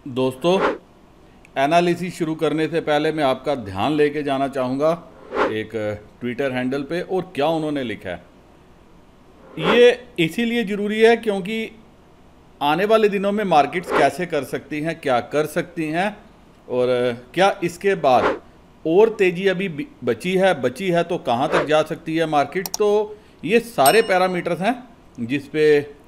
दोस्तों, एनालिसिस शुरू करने से पहले मैं आपका ध्यान लेके जाना चाहूँगा एक ट्विटर हैंडल पे, और क्या उन्होंने लिखा है। ये इसीलिए ज़रूरी है क्योंकि आने वाले दिनों में मार्केट्स कैसे कर सकती हैं, क्या कर सकती हैं, और क्या इसके बाद और तेज़ी अभी बची है तो कहाँ तक जा सकती है मार्केट। तो ये सारे पैरामीटर्स हैं जिस पे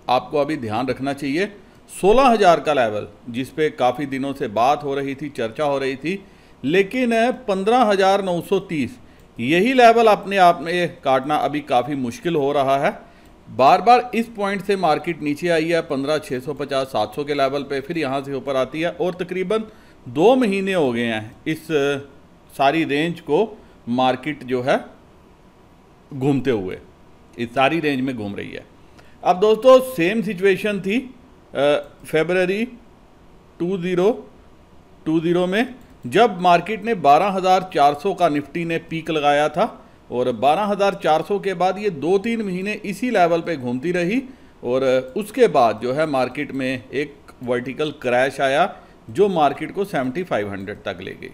आपको अभी ध्यान रखना चाहिए। 16,000 का लेवल जिस पे काफ़ी दिनों से बात हो रही थी, चर्चा हो रही थी, लेकिन 15,930 यही लेवल अपने आप में काटना अभी काफ़ी मुश्किल हो रहा है। बार बार इस पॉइंट से मार्केट नीचे आई है 15,650 700 के लेवल पे, फिर यहाँ से ऊपर आती है, और तकरीबन 2 महीने हो गए हैं इस सारी रेंज को मार्केट जो है घूमते हुए, इस सारी रेंज में घूम रही है। अब दोस्तों, सेम सिचुएशन थी फरवरी 2020 में, जब मार्केट ने 12,400 का निफ्टी ने पीक लगाया था, और 12,400 के बाद ये 2-3 महीने इसी लेवल पे घूमती रही, और उसके बाद जो है मार्केट में एक वर्टिकल क्रैश आया जो मार्केट को 7,500 तक ले गई।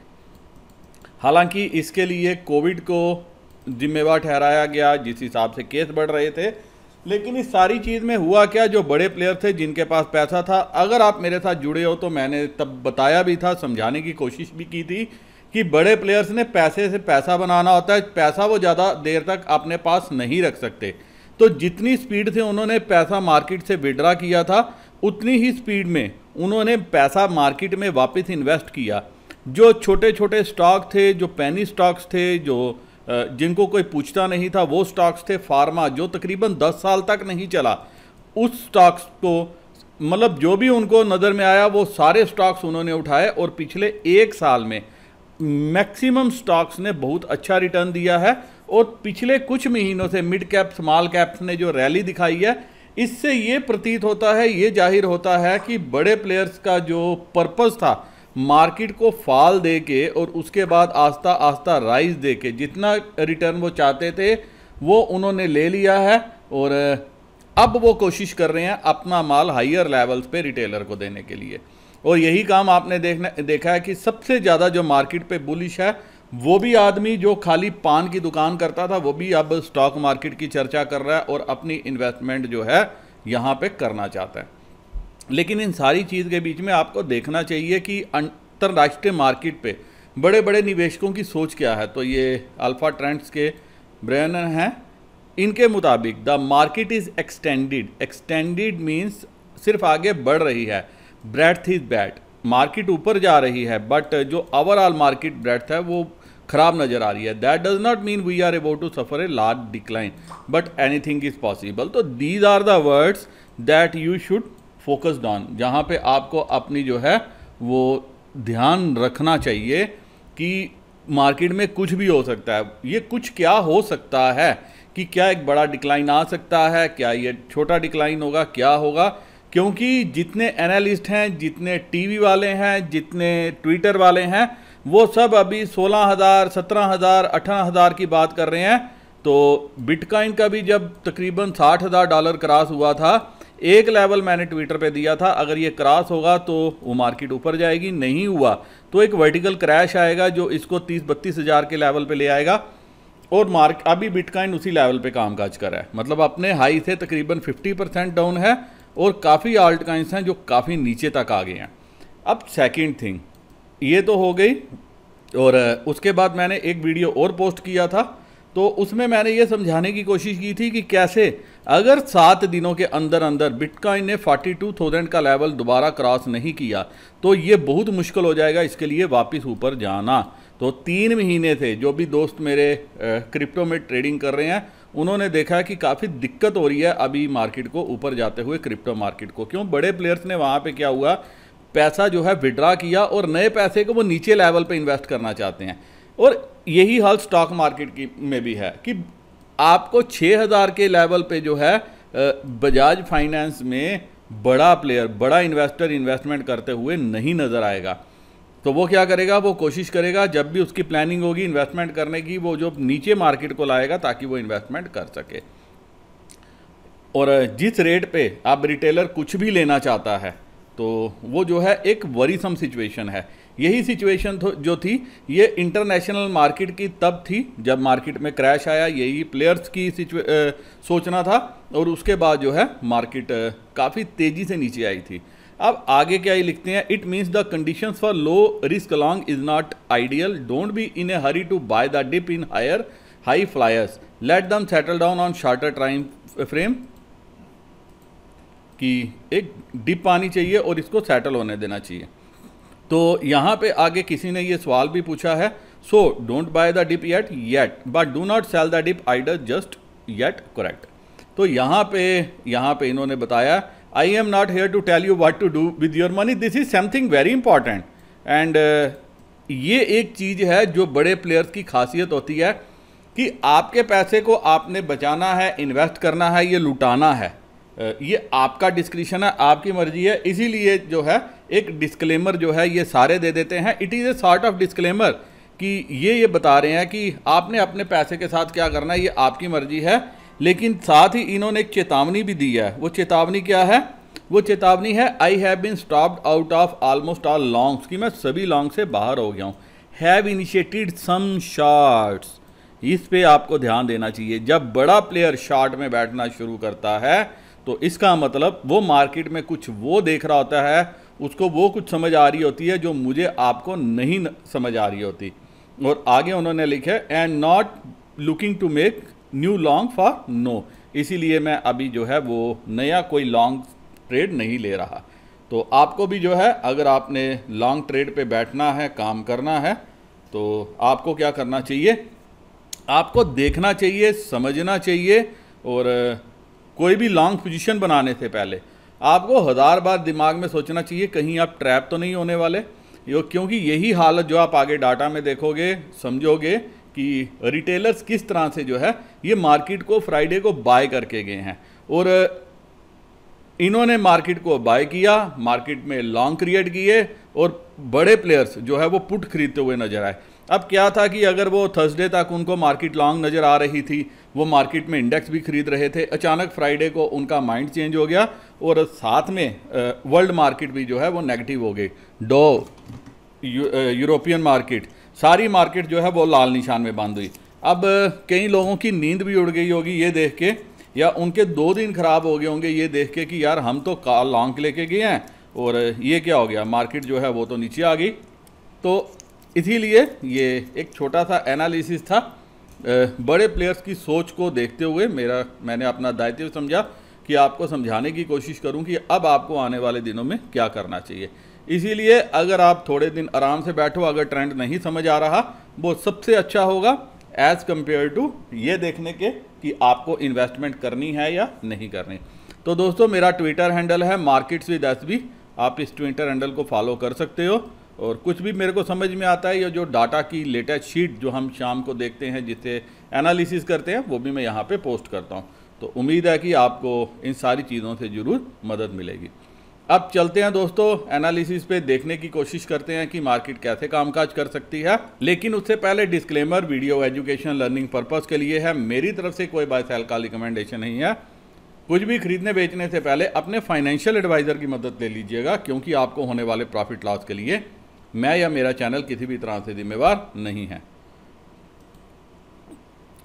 हालांकि इसके लिए कोविड को जिम्मेवार ठहराया गया, जिस हिसाब से केस बढ़ रहे थे, लेकिन इस सारी चीज़ में हुआ क्या, जो बड़े प्लेयर थे जिनके पास पैसा था, अगर आप मेरे साथ जुड़े हो तो मैंने तब बताया भी था, समझाने की कोशिश भी की थी कि बड़े प्लेयर्स ने पैसे से पैसा बनाना होता है, पैसा वो ज़्यादा देर तक अपने पास नहीं रख सकते। तो जितनी स्पीड से उन्होंने पैसा मार्केट से विड्रा किया था, उतनी ही स्पीड में उन्होंने पैसा मार्केट में वापस इन्वेस्ट किया। जो छोटे छोटे स्टॉक थे, जो पेनी स्टॉक्स थे, जो जिनको कोई पूछता नहीं था, वो स्टॉक्स थे फार्मा, जो तकरीबन 10 साल तक नहीं चला, उस स्टॉक्स को मतलब जो भी उनको नज़र में आया वो सारे स्टॉक्स उन्होंने उठाए, और पिछले 1 साल में मैक्सिमम स्टॉक्स ने बहुत अच्छा रिटर्न दिया है। और पिछले कुछ महीनों से मिड कैप स्मॉल कैप्स ने जो रैली दिखाई है, इससे ये प्रतीत होता है, ये जाहिर होता है कि बड़े प्लेयर्स का जो पर्पज़ था मार्केट को फॉल दे के और उसके बाद आस्ता आस्ता राइज दे के जितना रिटर्न वो चाहते थे वो उन्होंने ले लिया है, और अब वो कोशिश कर रहे हैं अपना माल हायर लेवल्स पे रिटेलर को देने के लिए। और यही काम आपने देखा है कि सबसे ज़्यादा जो मार्केट पे बुलिश है, वो भी आदमी जो खाली पान की दुकान करता था, वो भी अब स्टॉक मार्केट की चर्चा कर रहा है और अपनी इन्वेस्टमेंट जो है यहाँ पे करना चाहता है। लेकिन इन सारी चीज़ के बीच में आपको देखना चाहिए कि अंतर्राष्ट्रीय मार्केट पे बड़े बड़े निवेशकों की सोच क्या है। तो ये अल्फा ट्रेंड्स के ब्रेनर हैं, इनके मुताबिक the market is extended means सिर्फ आगे बढ़ रही है, ब्रेड्थ इज बैड, मार्केट ऊपर जा रही है, बट जो ओवरऑल मार्केट ब्रेड्थ है वो खराब नज़र आ रही है। That does not mean we are about to suffer a large decline, but anything is possible. तो these are the words that you should focused on, जहाँ पे आपको अपनी जो है वो ध्यान रखना चाहिए कि मार्केट में कुछ भी हो सकता है। ये कुछ क्या हो सकता है कि क्या एक बड़ा डिक्लाइन आ सकता है, क्या ये छोटा डिक्लाइन होगा, क्या होगा, क्योंकि जितने एनालिस्ट हैं, जितने टीवी वाले हैं, जितने ट्विटर वाले हैं, वो सब अभी 16,000 17,000 18,000 की बात कर रहे हैं। तो बिटकॉइन का भी जब तकरीबन $60,000 क्रॉस हुआ था, एक लेवल मैंने ट्विटर पे दिया था, अगर ये क्रॉस होगा तो वो मार्केट ऊपर जाएगी, नहीं हुआ तो एक वर्टिकल क्रैश आएगा जो इसको 30-32 हज़ार के लेवल पे ले आएगा। और अभी बिटकॉइन उसी लेवल पे कामकाज कर रहा है, मतलब अपने हाई से तकरीबन 50% डाउन है, और काफ़ी आल्ट कॉइन्स हैं जो काफ़ी नीचे तक आ गए हैं। अब सेकेंड थिंग ये तो हो गई, और उसके बाद मैंने एक वीडियो और पोस्ट किया था, तो उसमें मैंने ये समझाने की कोशिश की थी कि कैसे अगर 7 दिनों के अंदर अंदर बिटकॉइन ने 42,000 का लेवल दोबारा क्रॉस नहीं किया तो ये बहुत मुश्किल हो जाएगा इसके लिए वापस ऊपर जाना। तो 3 महीने थे, जो भी दोस्त मेरे क्रिप्टो में ट्रेडिंग कर रहे हैं उन्होंने देखा कि काफ़ी दिक्कत हो रही है अभी मार्केट को ऊपर जाते हुए, क्रिप्टो मार्केट को। क्यों? बड़े प्लेयर्स ने वहाँ पर क्या हुआ, पैसा जो है विड्रा किया और नए पैसे को वो नीचे लेवल पर इन्वेस्ट करना चाहते हैं। और यही हाल स्टॉक मार्केट की में भी है कि आपको 6,000 के लेवल पे जो है बजाज फाइनेंस में बड़ा प्लेयर, बड़ा इन्वेस्टर इन्वेस्टमेंट करते हुए नहीं नज़र आएगा। तो वो क्या करेगा, वो कोशिश करेगा जब भी उसकी प्लानिंग होगी इन्वेस्टमेंट करने की, वो जो नीचे मार्केट को लाएगा ताकि वो इन्वेस्टमेंट कर सके। और जिस रेट पे अब रिटेलर कुछ भी लेना चाहता है तो वो जो है एक वरीसम सिचुएशन है। यही सिचुएशन जो थी ये इंटरनेशनल मार्केट की तब थी जब मार्केट में क्रैश आया, यही प्लेयर्स की सोचना था, और उसके बाद जो है मार्केट काफ़ी तेज़ी से नीचे आई थी। अब आगे क्या ही लिखते हैं, it means the conditions for low risk long is not ideal, don't be in a hurry to buy the dip in high flyers, let them settle down on shorter time frame, कि एक dip आनी चाहिए और इसको settle होने देना चाहिए। तो यहाँ पे आगे किसी ने ये सवाल भी पूछा है, so don't buy the dip yet but do not sell the dip either just yet, correct. तो यहाँ पे इन्होंने बताया, I am not here to tell you what to do with your money, this is something very important. And ये एक चीज़ है जो बड़े प्लेयर्स की खासियत होती है कि आपके पैसे को आपने बचाना है, इन्वेस्ट करना है, ये लुटाना है, ये आपका डिस्क्रिप्शन है, आपकी मर्जी है। इसीलिए जो है एक डिस्क्लेमर जो है ये सारे दे देते हैं। It is a sort of disclaimer कि ये बता रहे हैं कि आपने अपने पैसे के साथ क्या करना है, ये आपकी मर्जी है। लेकिन साथ ही इन्होंने एक चेतावनी भी दी है। वो चेतावनी क्या है? वो चेतावनी है, I have been stopped out of almost all longs, कि मैं सभी लॉन्ग से बाहर हो गया हूँ। हैव इनिशिएटेड सम शॉर्ट्स, इस पे आपको ध्यान देना चाहिए। जब बड़ा प्लेयर शॉर्ट में बैठना शुरू करता है तो इसका मतलब वो मार्केट में कुछ वो देख रहा होता है, उसको वो कुछ समझ आ रही होती है जो मुझे आपको नहीं समझ आ रही होती। और आगे उन्होंने लिखा है, and not looking to make new long for no, इसीलिए मैं अभी जो है वो नया कोई लॉन्ग ट्रेड नहीं ले रहा। तो आपको भी जो है अगर आपने लॉन्ग ट्रेड पे बैठना है, काम करना है, तो आपको क्या करना चाहिए, आपको देखना चाहिए, समझना चाहिए, और कोई भी लॉन्ग पोजीशन बनाने से पहले आपको 1000 बार दिमाग में सोचना चाहिए कहीं आप ट्रैप तो नहीं होने वाले। क्योंकि यही हालत जो आप आगे डाटा में देखोगे, समझोगे कि रिटेलर्स किस तरह से जो है ये मार्केट को फ्राइडे को बाय करके गए हैं, और इन्होंने मार्केट को बाय किया, मार्केट में लॉन्ग क्रिएट किए, और बड़े प्लेयर्स जो है वो पुट खरीदते हुए नजर आए। अब क्या था कि अगर वो थर्सडे तक उनको मार्केट लॉन्ग नज़र आ रही थी, वो मार्केट में इंडेक्स भी खरीद रहे थे, अचानक फ्राइडे को उनका माइंड चेंज हो गया और साथ में वर्ल्ड मार्केट भी जो है वो नेगेटिव हो गई। डो यूरोपियन मार्केट, सारी मार्केट जो है वो लाल निशान में बंद हुई। अब कई लोगों की नींद भी उड़ गई होगी ये देख के, या उनके 2 दिन खराब हो गए होंगे ये देख के कि यार हम तो लॉन्ग लेके गए हैं और ये क्या हो गया, मार्केट जो है वो तो नीचे आ गई। तो इसीलिए ये एक छोटा सा एनालिसिस था, बड़े प्लेयर्स की सोच को देखते हुए मैंने अपना दायित्व समझा कि आपको समझाने की कोशिश करूं कि अब आपको आने वाले दिनों में क्या करना चाहिए। इसीलिए अगर आप थोड़े दिन आराम से बैठो, अगर ट्रेंड नहीं समझ आ रहा, वो सबसे अच्छा होगा एज़ कम्पेयर टू ये देखने के कि आपको इन्वेस्टमेंट करनी है या नहीं करनी। तो दोस्तों मेरा ट्विटर हैंडल है मार्केट्स विद एसबी, आप इस ट्विटर हैंडल को फॉलो कर सकते हो। और कुछ भी मेरे को समझ में आता है, या जो डाटा की लेटेस्ट शीट जो हम शाम को देखते हैं जिससे एनालिसिस करते हैं, वो भी मैं यहाँ पे पोस्ट करता हूँ। तो उम्मीद है कि आपको इन सारी चीज़ों से ज़रूर मदद मिलेगी। अब चलते हैं दोस्तों एनालिसिस पे, देखने की कोशिश करते हैं कि मार्केट कैसे कामकाज कर सकती है। लेकिन उससे पहले disclaimer, video education learning purpose के लिए है, मेरी तरफ से कोई बाय सेल का रिकमेंडेशन नहीं है। कुछ भी खरीदने बेचने से पहले अपने फाइनेंशियल एडवाइज़र की मदद ले लीजिएगा, क्योंकि आपको होने वाले प्रॉफिट लॉस के लिए मैं या मेरा चैनल किसी भी तरह से जिम्मेवार नहीं है।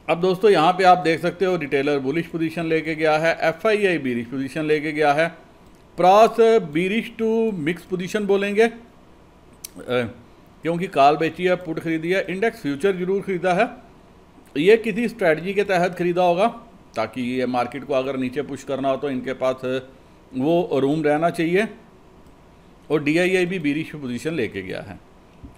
अब दोस्तों यहाँ पे आप देख सकते हो रिटेलर बुलिश पोजीशन लेके गया है, एफआईआई बीरिश पोजीशन लेके गया है, pros bearish to mix position बोलेंगे क्योंकि कॉल बेची है, पुट खरीदी है, इंडेक्स फ्यूचर जरूर खरीदा है। ये किसी स्ट्रेटजी के तहत खरीदा होगा ताकि ये मार्केट को अगर नीचे पुश करना हो तो इनके पास वो रूम रहना चाहिए। और डीआईआई भी बीरिश पोजीशन लेके गया है।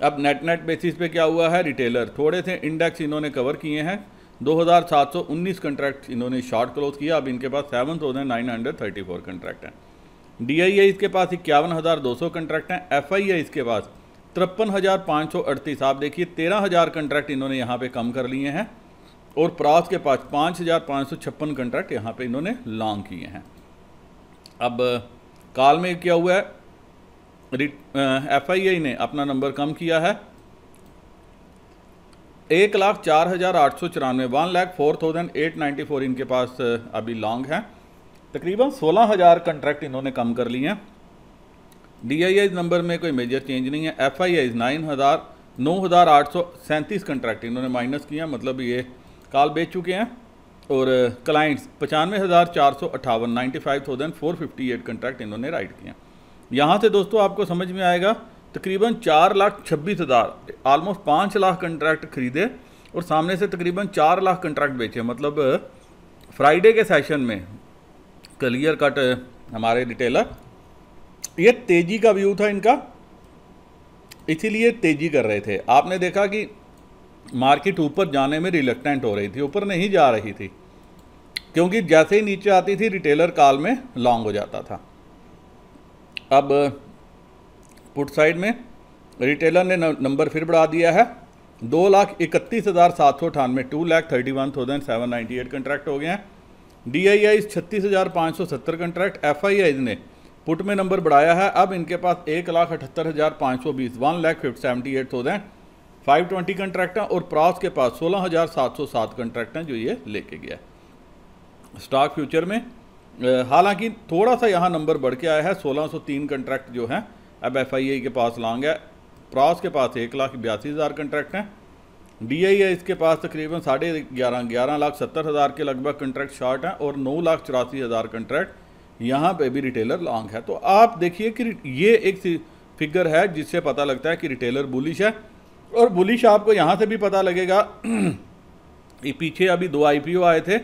अब नेट बेसिस पे क्या हुआ है, रिटेलर थोड़े से इंडेक्स इन्होंने कवर किए हैं, 2719 कंट्रैक्ट इन्होंने शॉर्ट क्लोज किया। अब इनके पास 7934 कंट्रैक्ट हैं। डीआईआई इसके पास 51,200 कंट्रैक्ट हैं। एफआईआई इसके पास 53,538। आप देखिए 13,000 कंट्रैक्ट इन्होंने यहाँ पे कम कर लिए हैं। और प्रॉस के पास 5,556 कंट्रैक्ट यहाँ पे इन्होंने लॉन्ग किए हैं। अब कॉल में क्या हुआ है, एफआईआई ने अपना नंबर कम किया है, 1,04,894, 1,04,894 इनके पास अभी लॉन्ग है। तकरीबन 16,000 कंट्रैक्ट इन्होंने कम कर लिए हैं। DIIs नंबर में कोई मेजर चेंज नहीं है। FIIs 9,837 कंट्रैक्ट इन्होंने माइनस किया, मतलब ये कॉल बेच चुके हैं। और क्लाइंट्स 95,458 95,458 कंट्रैक्ट इन्होंने राइट किए। यहाँ से दोस्तों आपको समझ में आएगा तकरीबन 4,26,000 ऑलमोस्ट 5 लाख कंट्रैक्ट खरीदे और सामने से तकरीबन 4 लाख कंट्रैक्ट बेचे। मतलब फ्राइडे के सेशन में क्लियर कट हमारे रिटेलर, ये तेज़ी का व्यू था इनका, इसीलिए तेज़ी कर रहे थे। आपने देखा कि मार्केट ऊपर जाने में रिलक्टेंट हो रही थी, ऊपर नहीं जा रही थी, क्योंकि जैसे ही नीचे आती थी रिटेलर कॉल में लॉन्ग हो जाता था। अब पुट साइड में रिटेलर ने नंबर फिर बढ़ा दिया है, 2,31,798 2,31,798 कंट्रैक्ट हो गए हैं। DIIs 36,570 contract. FIIs ने पुट में नंबर बढ़ाया है, अब इनके पास 1,78,520 1,78,520 कंट्रैक्ट हैं और प्रॉस के पास 16,707 कंट्रैक्ट हैं जो ये लेके गया। स्टॉक फ्यूचर में हालांकि थोड़ा सा यहाँ नंबर बढ़ के आया है, 1,603 कंट्रैक्ट जो हैं अब FII के पास लॉन्ग है। प्रॉस के पास 1,82,000 कंट्रैक्ट हैं। DIIs के पास तकरीबन 11,70,000 के लगभग कंट्रैक्ट शॉर्ट हैं और 9,84,000 कंट्रैक्ट यहाँ पे भी रिटेलर लॉन्ग है। तो आप देखिए कि ये एक फिगर है जिससे पता लगता है कि रिटेलर बुलिश है। और बुलिश आपको यहाँ से भी पता लगेगा ये पीछे अभी 2 IPO आए थे,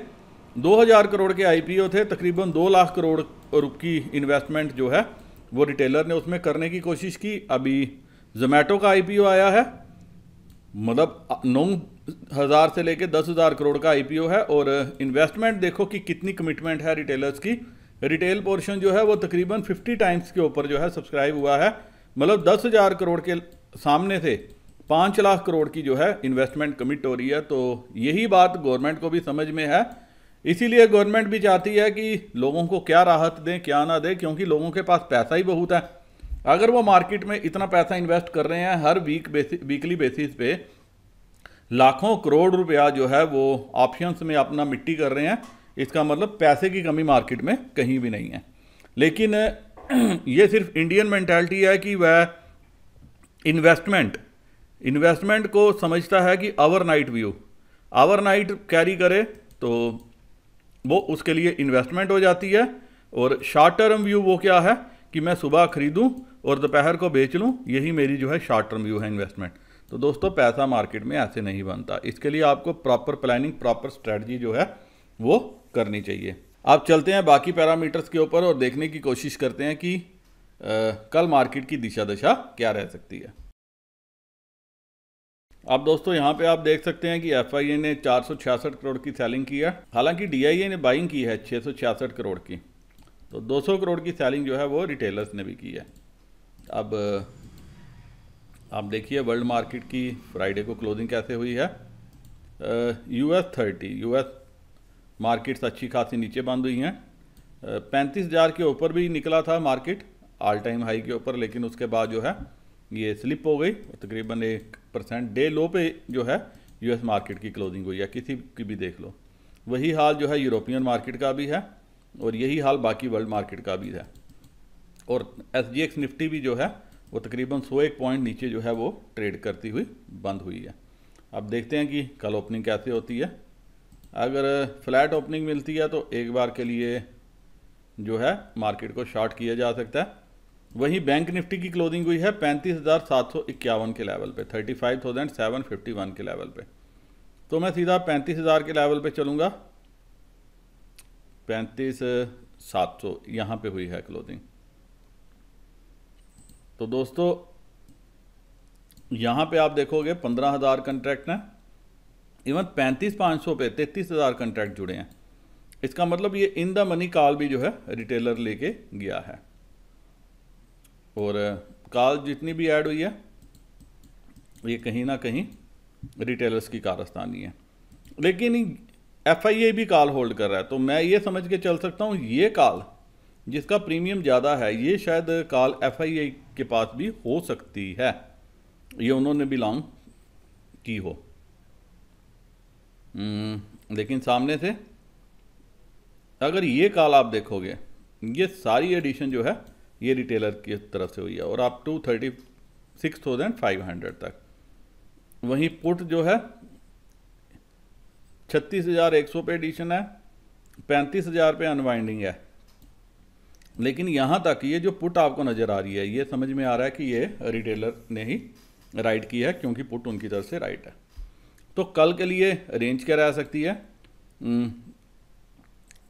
2,000 करोड़ के IPO थे, तकरीबन 2 लाख करोड़ की इन्वेस्टमेंट जो है वो रिटेलर ने उसमें करने की कोशिश की। अभी जोमेटो का IPO आया है, मतलब 9,000 से लेके 10,000 करोड़ का IPO है और इन्वेस्टमेंट देखो कि कितनी कमिटमेंट है रिटेलर्स की। रिटेल पोर्शन जो है वो तकरीबन 50 टाइम्स के ऊपर जो है सब्सक्राइब हुआ है, मतलब 10,000 करोड़ के सामने से 5 लाख करोड़ की जो है इन्वेस्टमेंट कमिट हो रही है। तो यही बात गवर्नमेंट को भी समझ में है, इसीलिए गवर्नमेंट भी चाहती है कि लोगों को क्या राहत दें क्या ना दें, क्योंकि लोगों के पास पैसा ही बहुत है। अगर वो मार्केट में इतना पैसा इन्वेस्ट कर रहे हैं, हर वीकली बेसिस पे लाखों करोड़ रुपया जो है वो ऑप्शंस में अपना मिट्टी कर रहे हैं, इसका मतलब पैसे की कमी मार्केट में कहीं भी नहीं है। लेकिन ये सिर्फ इंडियन मेंटालिटी है कि वह इन्वेस्टमेंट को समझता है कि ओवरनाइट व्यू, ओवरनाइट कैरी करे तो वो उसके लिए इन्वेस्टमेंट हो जाती है। और शॉर्ट टर्म व्यू वो क्या है कि मैं सुबह खरीदूं और दोपहर को बेच लूं, यही मेरी जो है शॉर्ट टर्म व्यू है इन्वेस्टमेंट। तो दोस्तों पैसा मार्केट में ऐसे नहीं बनता, इसके लिए आपको प्रॉपर प्लानिंग प्रॉपर स्ट्रेटजी जो है वो करनी चाहिए। आप चलते हैं बाकी पैरामीटर्स के ऊपर और देखने की कोशिश करते हैं कि कल मार्केट की दिशा दशा क्या रह सकती है। अब दोस्तों यहाँ पे आप देख सकते हैं कि FII ने 466 करोड़ की सेलिंग की है, हालांकि DII ने बाइंग की है 666 करोड़ की। तो 200 करोड़ की सेलिंग जो है वो रिटेलर्स ने भी की है। अब आप देखिए वर्ल्ड मार्केट की फ्राइडे को क्लोजिंग कैसे हुई है। US मार्केट्स अच्छी खासी नीचे बंद हुई हैं, 35,000 के ऊपर भी निकला था मार्केट ऑल टाइम हाई के ऊपर, लेकिन उसके बाद जो है ये स्लिप हो गई, तकरीबन 1% डे लो पे जो है US मार्केट की क्लोजिंग हुई है, किसी की भी देख लो। वही हाल जो है यूरोपियन मार्केट का भी है और यही हाल बाकी वर्ल्ड मार्केट का भी है। और SGX निफ्टी भी जो है वो तकरीबन 101 पॉइंट नीचे जो है वो ट्रेड करती हुई बंद हुई है। अब देखते हैं कि कल ओपनिंग कैसे होती है। अगर फ्लैट ओपनिंग मिलती है तो एक बार के लिए जो है मार्केट को शॉर्ट किया जा सकता है। वहीं बैंक निफ्टी की क्लोजिंग हुई है 35,751 के लेवल पे, 35,751 के लेवल पे। तो मैं सीधा 35,000 के लेवल पे चलूँगा, 35,700 यहाँ पे हुई है क्लोजिंग। तो दोस्तों यहाँ पे आप देखोगे 15,000 कंट्रैक्ट हैं, इवन 35,500 पे 33,000 कंट्रैक्ट जुड़े हैं। इसका मतलब ये इन द मनी कॉल भी जो है रिटेलर लेके गया है और कॉल जितनी भी ऐड हुई है ये कहीं ना कहीं रिटेलर्स की कारस्तानी है। लेकिन FII भी कॉल होल्ड कर रहा है, तो मैं ये समझ के चल सकता हूँ ये कॉल जिसका प्रीमियम ज़्यादा है ये शायद कॉल FII के पास भी हो सकती है, ये उन्होंने भी लॉन्ग की हो। लेकिन सामने से अगर ये कॉल आप देखोगे ये सारी एडिशन जो है ये रिटेलर की तरफ से हुई है, और अप टू 36,500 तक। वहीं पुट जो है 36,100 पे एडिशन है, 35,000 पे अनवाइंडिंग है। लेकिन यहाँ तक ये जो पुट आपको नज़र आ रही है, ये समझ में आ रहा है कि ये रिटेलर ने ही राइट की है, क्योंकि पुट उनकी तरफ से राइट है। तो कल के लिए रेंज क्या रह सकती है?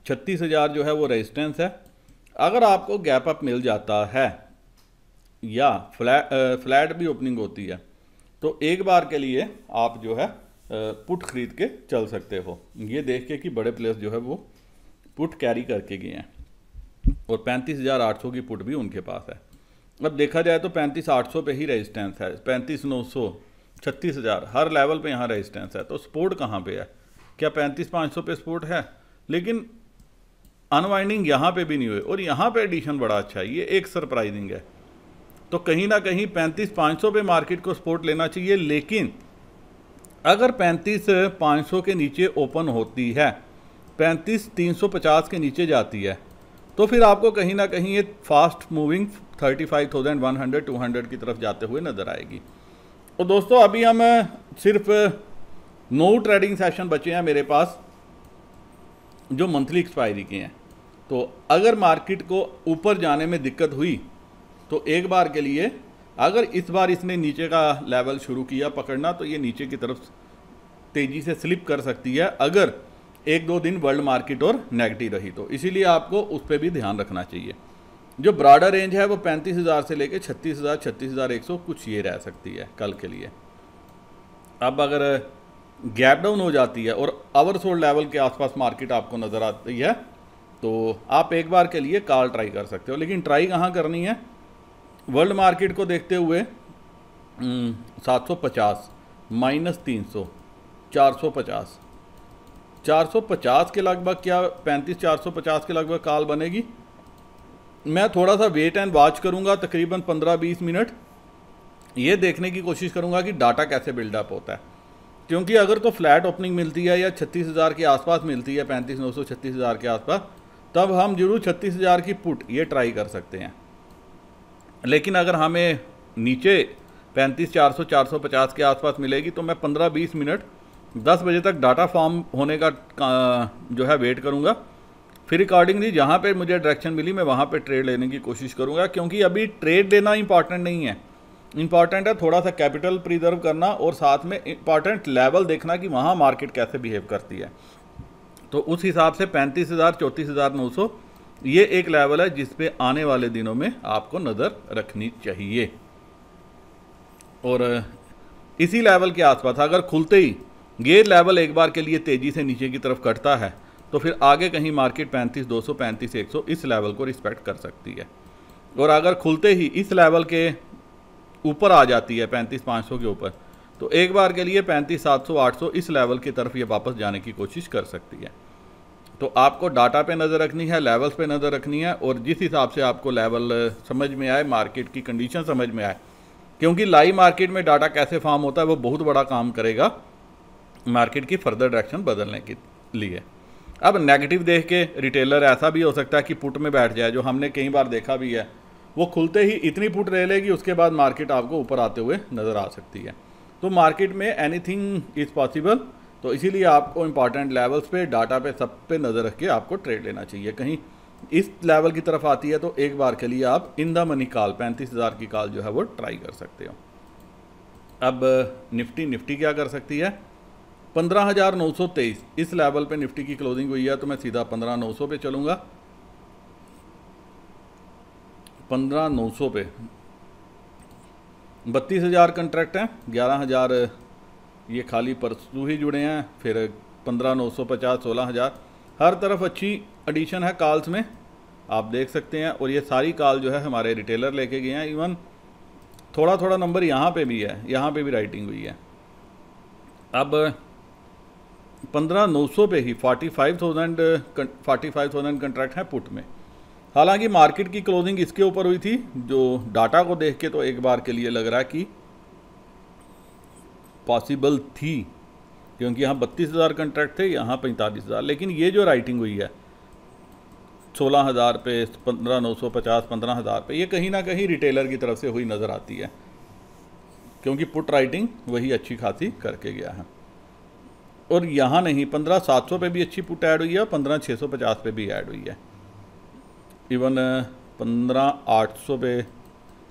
36,000 जो है वो रेजिस्टेंस है। अगर आपको गैप अप मिल जाता है या फ्लैट भी ओपनिंग होती है, तो एक बार के लिए आप जो है पुट खरीद के चल सकते हो, ये देख के कि बड़े प्लेयर्स जो है वो पुट कैरी करके गए हैं, और 35,800 की पुट भी उनके पास है। अब देखा जाए तो 35,800 पे ही रेजिस्टेंस है, 35,900, 36,000 हर लेवल पे यहाँ रेजिस्टेंस है। तो सपोर्ट कहाँ पे है? क्या 35,500 पे सपोर्ट है? लेकिन अनवाइंडिंग यहाँ पे भी नहीं हुई, और यहाँ पे एडिशन बड़ा अच्छा है, ये एक सरप्राइजिंग है। तो कहीं ना कहीं 35,500 पे मार्केट को सपोर्ट लेना चाहिए। लेकिन अगर 35,500 के नीचे ओपन होती है, 35,350 के नीचे जाती है, तो फिर आपको कहीं ना कहीं ये फास्ट मूविंग 35,100, 200 की तरफ जाते हुए नज़र आएगी। तो दोस्तों अभी हम सिर्फ 9 ट्रेडिंग सेशन बचे हैं मेरे पास जो मंथली एक्सपायरी के हैं। तो अगर मार्केट को ऊपर जाने में दिक्कत हुई तो एक बार के लिए, अगर इस बार इसने नीचे का लेवल शुरू किया पकड़ना, तो ये नीचे की तरफ तेज़ी से स्लिप कर सकती है, अगर 1-2 दिन वर्ल्ड मार्केट और नेगेटिव रही तो। इसीलिए आपको उस पर भी ध्यान रखना चाहिए। जो ब्रॉडर रेंज है वो 35,000 से लेकर 36,000, 36,100 कुछ ये रह सकती है कल के लिए। अब अगर गैप डाउन हो जाती है और ओवरसोल्ड लेवल के आसपास मार्केट आपको नज़र आती है, तो आप एक बार के लिए कॉल ट्राई कर सकते हो। लेकिन ट्राई कहाँ करनी है? वर्ल्ड मार्केट को देखते हुए 750 -300, 450, 450 के लगभग, क्या 35,450 के लगभग कॉल बनेगी? मैं थोड़ा सा वेट एंड वॉच करूंगा, तकरीबन 15-20 मिनट, ये देखने की कोशिश करूंगा कि डाटा कैसे बिल्डअप होता है। क्योंकि अगर तो फ्लैट ओपनिंग मिलती है या 36,000 के आसपास मिलती है, 35,900, 36,000 के आसपास, तब हम जरूर 36,000 की पुट ये ट्राई कर सकते हैं। लेकिन अगर हमें नीचे 35,400, 450 के आसपास मिलेगी, तो मैं 15-20 मिनट 10 बजे तक डाटा फॉर्म होने का जो है वेट करूंगा। फिर अकॉर्डिंगली जहाँ पे मुझे डायरेक्शन मिली मैं वहाँ पे ट्रेड लेने की कोशिश करूँगा। क्योंकि अभी ट्रेड लेना इंपॉर्टेंट नहीं है, इंपॉर्टेंट है थोड़ा सा कैपिटल प्रिजर्व करना, और साथ में इंपॉर्टेंट लेवल देखना कि वहाँ मार्केट कैसे बिहेव करती है। तो उस हिसाब से 35,000, 34,900 ये एक लेवल है जिस पे आने वाले दिनों में आपको नज़र रखनी चाहिए। और इसी लेवल के आसपास अगर खुलते ही ये लेवल एक बार के लिए तेज़ी से नीचे की तरफ कटता है, तो फिर आगे कहीं मार्केट 35,200, 35,100 इस लेवल को रिस्पेक्ट कर सकती है। और अगर खुलते ही इस लेवल के ऊपर आ जाती है 35,500 के ऊपर, तो एक बार के लिए 35,700, 800 इस लेवल की तरफ ये वापस जाने की कोशिश कर सकती है। तो आपको डाटा पे नज़र रखनी है, लेवल्स पे नज़र रखनी है, और जिस हिसाब से आपको लेवल समझ में आए, मार्केट की कंडीशन समझ में आए, क्योंकि लाइव मार्केट में डाटा कैसे फॉर्म होता है वो बहुत बड़ा काम करेगा मार्केट की फर्दर डायरेक्शन बदलने के लिए। अब नेगेटिव देख के रिटेलर ऐसा भी हो सकता है कि पुट में बैठ जाए, जो हमने कई बार देखा भी है। वो खुलते ही इतनी पुट ले लेगी, उसके बाद मार्केट आपको ऊपर आते हुए नज़र आ सकती है। तो मार्केट में एनीथिंग इज़ पॉसिबल। तो इसीलिए आपको इंपॉर्टेंट लेवल्स पे, डाटा पे, सब पे नज़र रख के आपको ट्रेड लेना चाहिए। कहीं इस लेवल की तरफ आती है तो एक बार के लिए आप इन द मनी कॉल 35,000 की कॉल जो है वो ट्राई कर सकते हो। अब निफ्टी क्या कर सकती है? 15,923 इस लेवल पे निफ्टी की क्लोजिंग हुई है, तो मैं सीधा 15,900 पे चलूँगा। 15,900 पे 32,000 कंट्रैक्ट हैं, 11,000 ये खाली परसों ही जुड़े हैं, फिर 15,950, 16,000, हर तरफ अच्छी एडिशन है कॉल्स में, आप देख सकते हैं। और ये सारी कॉल जो है हमारे रिटेलर लेके गए हैं। इवन थोड़ा थोड़ा नंबर यहाँ पे भी है, यहाँ पे भी राइटिंग हुई है। अब 15,900 पे ही 45,000 कंट्रैक्ट हैं पुट में। हालांकि मार्केट की क्लोजिंग इसके ऊपर हुई थी, जो डाटा को देख के तो एक बार के लिए लग रहा है कि पॉसिबल थी, क्योंकि यहाँ 32,000 कंट्रैक्ट थे, यहाँ 45,000। लेकिन ये जो राइटिंग हुई है 16,000 पे, 15,950, 15,000 पे, ये कहीं ना कहीं रिटेलर की तरफ से हुई नज़र आती है, क्योंकि पुट राइटिंग वही अच्छी खासी करके गया है। और यहाँ नहीं, 15,700 पे भी अच्छी पुट ऐड हुई है, 15,650 पे भी ऐड हुई है। इवन 15,800 पे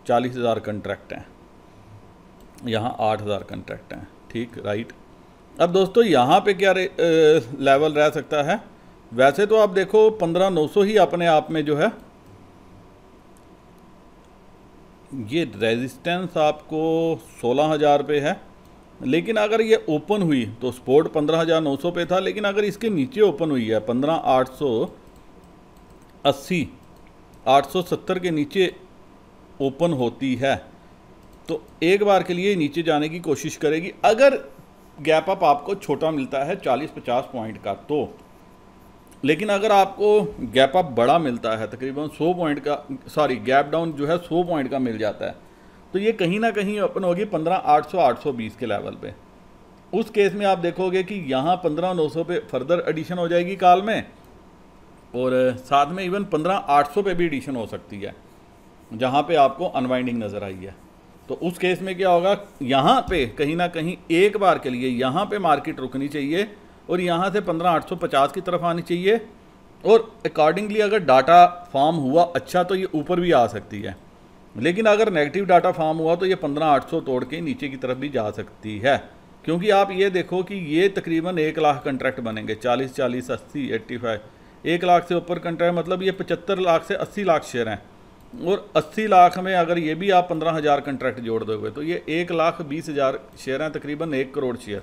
40,000 कंट्रैक्ट हैं, यहाँ 8,000 कंट्रैक्ट हैं। ठीक, राइट। अब दोस्तों यहाँ पे क्या लेवल रह सकता है? वैसे तो आप देखो 15,900 ही अपने आप में जो है ये रेजिस्टेंस आपको 16,000 पे है, लेकिन अगर ये ओपन हुई तो सपोर्ट 15,900 पे था, लेकिन अगर इसके नीचे ओपन हुई है 15,880, 870 के नीचे ओपन होती है तो एक बार के लिए नीचे जाने की कोशिश करेगी। अगर गैप अप आपको छोटा मिलता है 40-50 पॉइंट का तो, लेकिन अगर आपको गैप अप बड़ा मिलता है तकरीबन 100 पॉइंट का, सॉरी गैप डाउन जो है 100 पॉइंट का मिल जाता है, तो ये कहीं ना कहीं ओपन होगी 15,800-820 के लेवल पे। उस केस में आप देखोगे कि यहाँ 15,900 पे फर्दर एडिशन हो जाएगी कॉल में, और साथ में इवन 15,800 पे भी एडिशन हो सकती है, जहाँ पे आपको अनवाइंडिंग नज़र आई है। तो उस केस में क्या होगा, यहाँ पे कहीं ना कहीं एक बार के लिए यहाँ पे मार्केट रुकनी चाहिए और यहाँ से 15,850 की तरफ आनी चाहिए, और अकॉर्डिंगली अगर डाटा फॉर्म हुआ अच्छा तो ये ऊपर भी आ सकती है, लेकिन अगर नेगेटिव डाटा फॉर्म हुआ तो ये 15,800 तोड़ के नीचे की तरफ भी जा सकती है। क्योंकि आप ये देखो कि ये तकरीबन 1 लाख कंट्रैक्ट बनेंगे, 40, 80, 85, 1 लाख से ऊपर कंट्रैक्ट, मतलब ये 75 लाख से 80 लाख शेयर हैं, और 80 लाख में अगर ये भी आप 15,000 कंट्रैक्ट जोड़ दोगे तो ये 1,20,000 शेयर हैं, तकरीबन 1 करोड़ शेयर।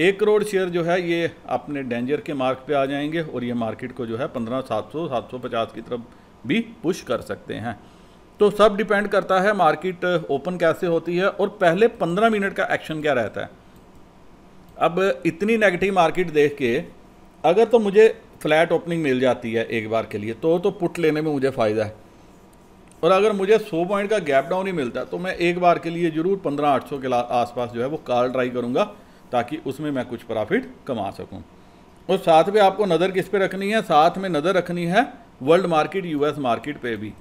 1 करोड़ शेयर जो है ये अपने डेंजर के मार्क पे आ जाएंगे, और ये मार्केट को जो है 15,700, 750 की तरफ भी पुश कर सकते हैं। तो सब डिपेंड करता है मार्केट ओपन कैसे होती है और पहले 15 मिनट का एक्शन क्या रहता है। अब इतनी नेगेटिव मार्केट देख के अगर तो मुझे फ्लैट ओपनिंग मिल जाती है एक बार के लिए तो पुट लेने में मुझे फ़ायदा है, और अगर मुझे 100 पॉइंट का गैप डाउन ही मिलता है तो मैं एक बार के लिए ज़रूर 15,800 के आसपास जो है वो कॉल ट्राई करूँगा, ताकि उसमें मैं कुछ प्रॉफिट कमा सकूँ। और साथ में आपको नज़र किस पे रखनी है? साथ में नज़र रखनी है वर्ल्ड मार्केट, यूएस मार्केट पे भी,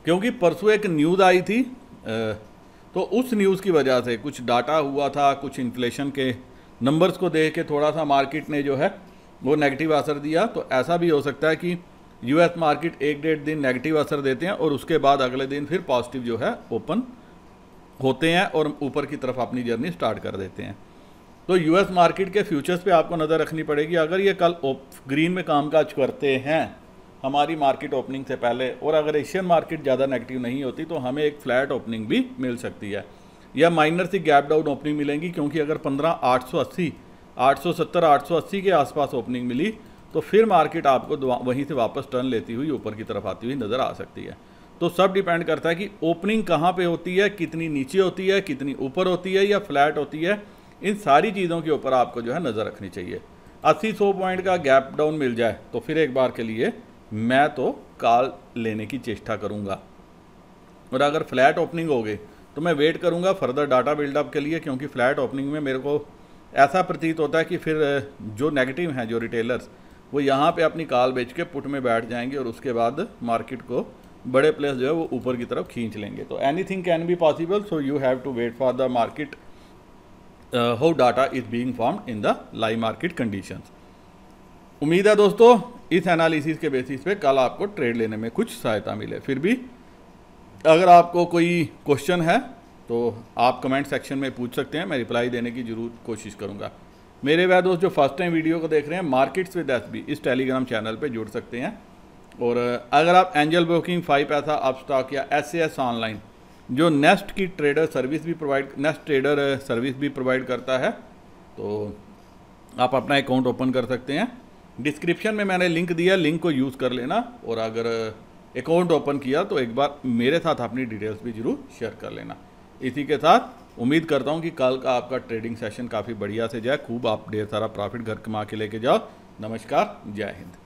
क्योंकि परसों एक न्यूज़ आई थी, तो उस न्यूज़ की वजह से कुछ डाटा हुआ था, कुछ इन्फ्लेशन के नंबर्स को देख के थोड़ा सा मार्केट ने जो है वो नेगेटिव असर दिया। तो ऐसा भी हो सकता है कि यूएस मार्केट 1-1.5 दिन नेगेटिव असर देते हैं और उसके बाद अगले दिन फिर पॉजिटिव जो है ओपन होते हैं और ऊपर की तरफ अपनी जर्नी स्टार्ट कर देते हैं। तो यूएस मार्केट के फ्यूचर्स पे आपको नज़र रखनी पड़ेगी। अगर ये कल ग्रीन में कामकाज करते हैं हमारी मार्केट ओपनिंग से पहले, और अगर एशियन मार्केट ज़्यादा नेगेटिव नहीं होती तो हमें एक फ्लैट ओपनिंग भी मिल सकती है, या माइनर सी गैप डाउन ओपनिंग मिलेंगी, क्योंकि अगर 15,880, 870, 880 के आसपास ओपनिंग मिली तो फिर मार्केट आपको वहीं से वापस टर्न लेती हुई ऊपर की तरफ आती हुई नज़र आ सकती है। तो सब डिपेंड करता है कि ओपनिंग कहाँ पे होती है, कितनी नीचे होती है, कितनी ऊपर होती है या फ्लैट होती है। इन सारी चीज़ों के ऊपर आपको जो है नज़र रखनी चाहिए। 80-100 पॉइंट का गैप डाउन मिल जाए तो फिर एक बार के लिए मैं तो कॉल लेने की चेष्टा करूँगा, और अगर फ्लैट ओपनिंग हो गई तो मैं वेट करूँगा फर्दर डाटा बिल्डअप के लिए, क्योंकि फ्लैट ओपनिंग में मेरे को ऐसा प्रतीत होता है कि फिर जो नेगेटिव हैं जो रिटेलर्स वो यहाँ पे अपनी कॉल बेच के पुट में बैठ जाएंगे और उसके बाद मार्केट को बड़े प्लेयर्स जो है वो ऊपर की तरफ खींच लेंगे। तो anything can be possible, so you have to wait for the market how data is being formed in the live market conditions. उम्मीद है दोस्तों इस एनालिसिस के बेसिस पे कल आपको ट्रेड लेने में कुछ सहायता मिले। फिर भी अगर आपको कोई क्वेश्चन है तो आप कमेंट सेक्शन में पूछ सकते हैं, मैं रिप्लाई देने की जरूर कोशिश करूँगा। मेरे वह दोस्त जो फर्स्ट टाइम वीडियो को देख रहे हैं, मार्केट्स विद एसबी इस टेलीग्राम चैनल पे जुड़ सकते हैं। और अगर आप एंजल ब्रोकिंग 5 पैसा अपस्टॉक या SAS ऑनलाइन जो नेस्ट की ट्रेडर सर्विस भी नेस्ट ट्रेडर सर्विस भी प्रोवाइड करता है, तो आप अपना अकाउंट ओपन कर सकते हैं। डिस्क्रिप्शन में मैंने लिंक दिया, लिंक को यूज़ कर लेना, और अगर अकाउंट ओपन किया तो एक बार मेरे साथ अपनी डिटेल्स भी जरूर शेयर कर लेना। इसी के साथ उम्मीद करता हूँ कि कल का आपका ट्रेडिंग सेशन काफ़ी बढ़िया से जाए, खूब आप ढेर सारा प्रॉफिट घर कमा के लेके जाओ। नमस्कार, जय हिंद।